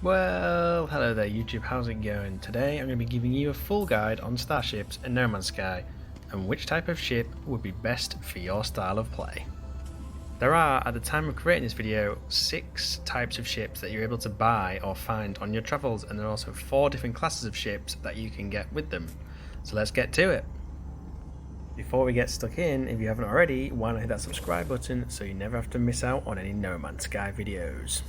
Well, hello there YouTube, how's it going? Today I'm going to be giving you a full guide on starships in No Man's Sky and which type of ship would be best for your style of play. There are, at the time of creating this video, 6 types of ships that you're able to buy or find on your travels, and there are also 4 different classes of ships that you can get with them. So let's get to it. Before we get stuck in, if you haven't already, why not hit that subscribe button so you never have to miss out on any No Man's Sky videos.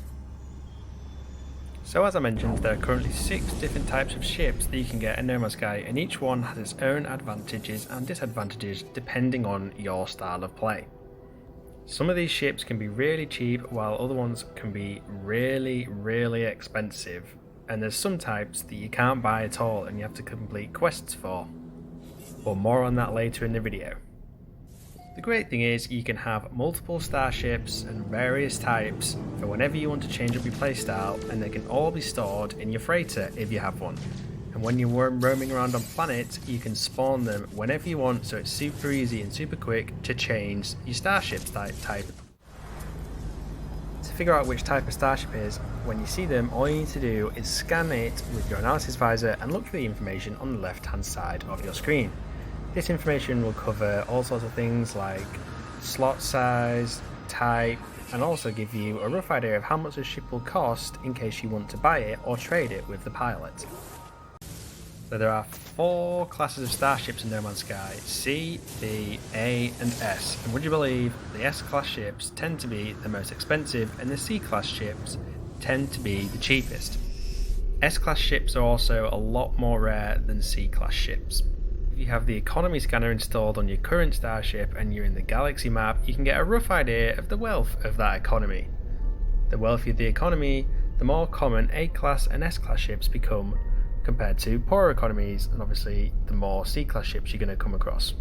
So as I mentioned, there are currently 6 different types of ships that you can get in No Man's Sky, and each one has its own advantages and disadvantages depending on your style of play. Some of these ships can be really cheap while other ones can be really expensive, and there's some types that you can't buy at all and you have to complete quests for. But more on that later in the video. The great thing is you can have multiple starships and various types for whenever you want to change up your playstyle, and they can all be stored in your freighter if you have one. And when you're roaming around on planets, you can spawn them whenever you want, so it's super easy and super quick to change your starship type. To figure out which type of starship is, when you see them, all you need to do is scan it with your analysis visor and look for the information on the left hand side of your screen. This information will cover all sorts of things like slot size, type, and also give you a rough idea of how much a ship will cost in case you want to buy it or trade it with the pilot. So there are 4 classes of starships in No Man's Sky: C, B, A and S, and would you believe the S-class ships tend to be the most expensive and the C-class ships tend to be the cheapest. S-class ships are also a lot more rare than C-class ships. If you have the economy scanner installed on your current starship and you're in the galaxy map, you can get a rough idea of the wealth of that economy. The wealthier the economy, the more common A-class and S-class ships become compared to poorer economies, and obviously the more C-class ships you're going to come across.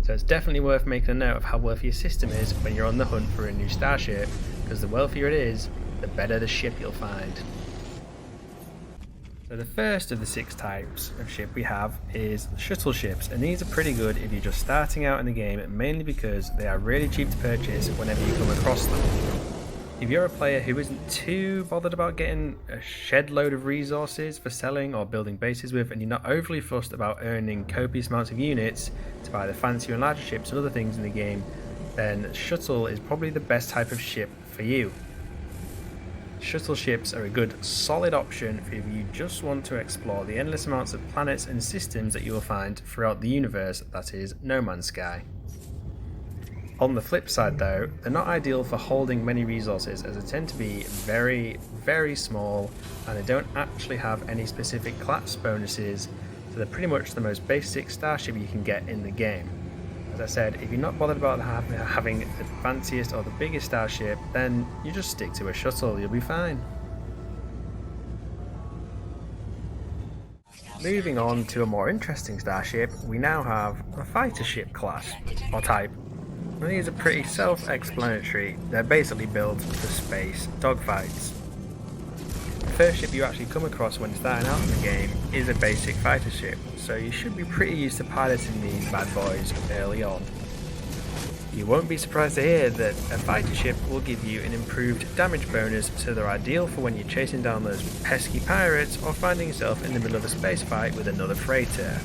So it's definitely worth making a note of how wealthy your system is when you're on the hunt for a new starship, because the wealthier it is, the better the ship you'll find. So the first of the 6 types of ship we have is shuttle ships, and these are pretty good if you're just starting out in the game, mainly because they are really cheap to purchase whenever you come across them. If you're a player who isn't too bothered about getting a shed load of resources for selling or building bases with, and you're not overly fussed about earning copious amounts of units to buy the fancier and larger ships and other things in the game, then shuttle is probably the best type of ship for you. Shuttle ships are a good solid option for if you just want to explore the endless amounts of planets and systems that you will find throughout the universe that is No Man's Sky. On the flip side though, they're not ideal for holding many resources, as they tend to be very small and they don't actually have any specific class bonuses, so they're pretty much the most basic starship you can get in the game. As I said, if you're not bothered about having the fanciest or the biggest starship, then you just stick to a shuttle, you'll be fine. Moving on to a more interesting starship, we now have a fighter ship class, or type. Now these are pretty self-explanatory, they're basically built for space dogfights. The first ship you actually come across when starting out in the game is a basic fighter ship, so you should be pretty used to piloting these bad boys early on. You won't be surprised to hear that a fighter ship will give you an improved damage bonus, so they're ideal for when you're chasing down those pesky pirates or finding yourself in the middle of a space fight with another freighter.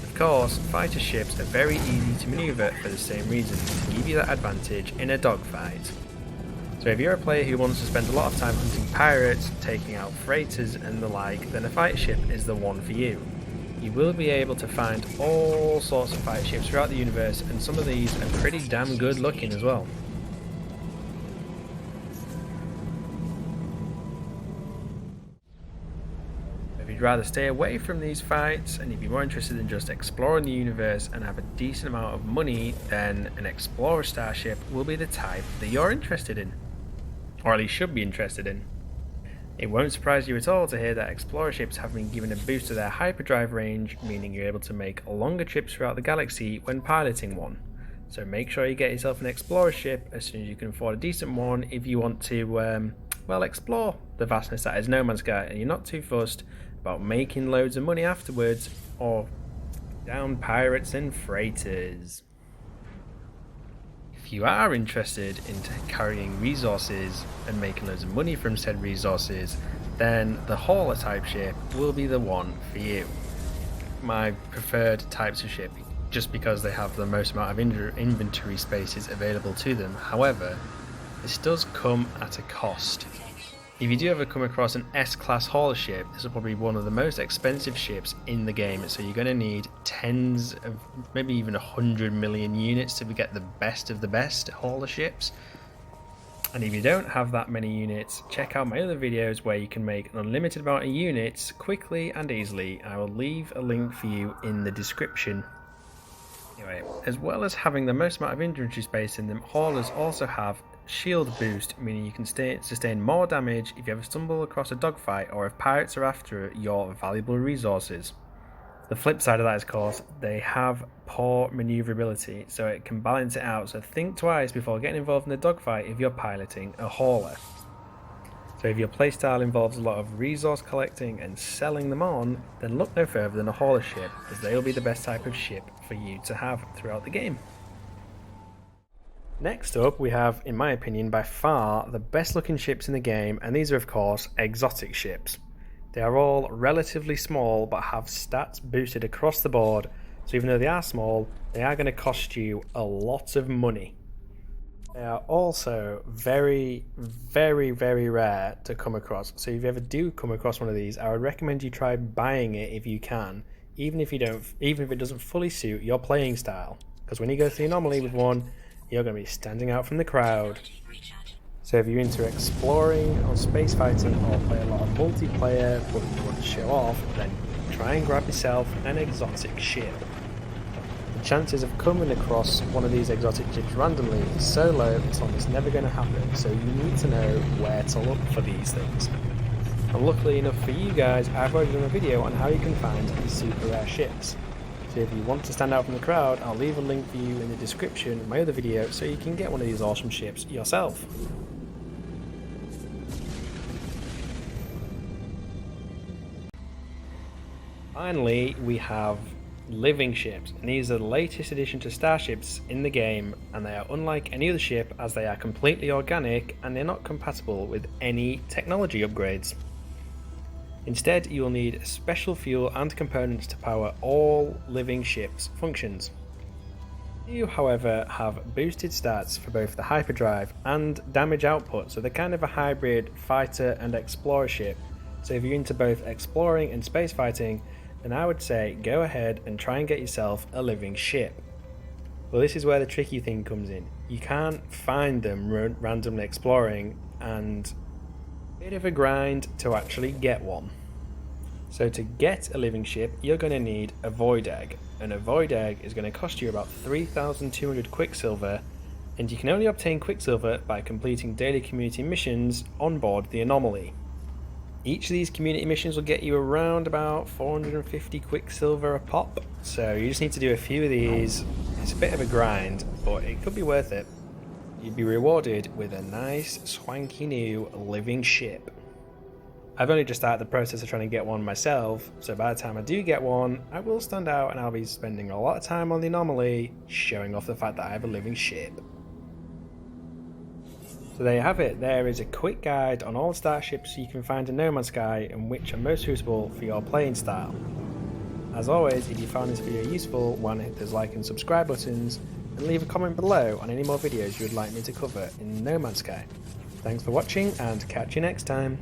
Of course, fighter ships are very easy to maneuver for the same reason, to give you that advantage in a dogfight. So if you're a player who wants to spend a lot of time hunting pirates, taking out freighters and the like, then a fighter ship is the one for you. You will be able to find all sorts of fighter ships throughout the universe, and some of these are pretty damn good looking as well. If you'd rather stay away from these fights, and if you're more interested in just exploring the universe and have a decent amount of money, then an explorer starship will be the type that you're interested in. Or at least should be interested in. It won't surprise you at all to hear that explorer ships have been given a boost to their hyperdrive range, meaning you're able to make longer trips throughout the galaxy when piloting one. So make sure you get yourself an explorer ship as soon as you can afford a decent one if you want to, well, explore the vastness that is No Man's Sky, and you're not too fussed about making loads of money afterwards or down pirates and freighters. If you are interested in carrying resources and making loads of money from said resources, then the hauler type ship will be the one for you. My preferred types of ship, just because they have the most amount of inventory spaces available to them. However, this does come at a cost. If you do ever come across an S-class hauler ship, this will probably be one of the most expensive ships in the game, so you're going to need tens of, maybe even 100 million units to get the best of the best hauler ships. And if you don't have that many units, check out my other videos where you can make an unlimited amount of units quickly and easily. I will leave a link for you in the description. Anyway, as well as having the most amount of inventory space in them, haulers also have shield boost, meaning you can sustain more damage if you ever stumble across a dogfight or if pirates are after your valuable resources. The flip side of that is, of course, they have poor maneuverability, so it can balance it out, so think twice before getting involved in a dogfight if you're piloting a hauler. So if your playstyle involves a lot of resource collecting and selling them on, then look no further than a hauler ship, as they will be the best type of ship for you to have throughout the game. Next up, we have, in my opinion, by far the best looking ships in the game, and these are of course exotic ships. They are all relatively small but have stats boosted across the board, so even though they are small, they are going to cost you a lot of money. They are also very rare to come across, so if you ever do come across one of these, I would recommend you try buying it if you can, even if it doesn't fully suit your playing style, because when you go to the anomaly with one, you're going to be standing out from the crowd. So if you're into exploring or space fighting or play a lot of multiplayer but you want to show off, then try and grab yourself an exotic ship. The chances of coming across one of these exotic ships randomly is so low it's almost never going to happen, so you need to know where to look for these things. And luckily enough for you guys, I've already done a video on how you can find these super rare ships. So if you want to stand out from the crowd, I'll leave a link for you in the description of my other video so you can get one of these awesome ships yourself. Finally, we have living ships, and these are the latest addition to starships in the game, and they are unlike any other ship as they are completely organic and they're not compatible with any technology upgrades. Instead, you will need special fuel and components to power all living ships' functions. You, however, have boosted stats for both the hyperdrive and damage output, so they're kind of a hybrid fighter and explorer ship. So if you're into both exploring and space fighting, then I would say go ahead and try and get yourself a living ship. Well, this is where the tricky thing comes in. You can't find them randomly exploring, and bit of a grind to actually get one. So to get a living ship, you're going to need a void egg, and a void egg is going to cost you about 3,200 quicksilver, and you can only obtain quicksilver by completing daily community missions on board the anomaly. Each of these community missions will get you around about 450 quicksilver a pop, so you just need to do a few of these. It's a bit of a grind, but it could be worth it. You'd be rewarded with a nice swanky new living ship. I've only just started the process of trying to get one myself, so by the time I do get one, I will stand out and I'll be spending a lot of time on the anomaly, showing off the fact that I have a living ship. So there you have it. There is a quick guide on all starships you can find in No Man's Sky and which are most suitable for your playing style. As always, if you found this video useful, why not hit those like and subscribe buttons, and leave a comment below on any more videos you would like me to cover in No Man's Sky. Thanks for watching, and catch you next time.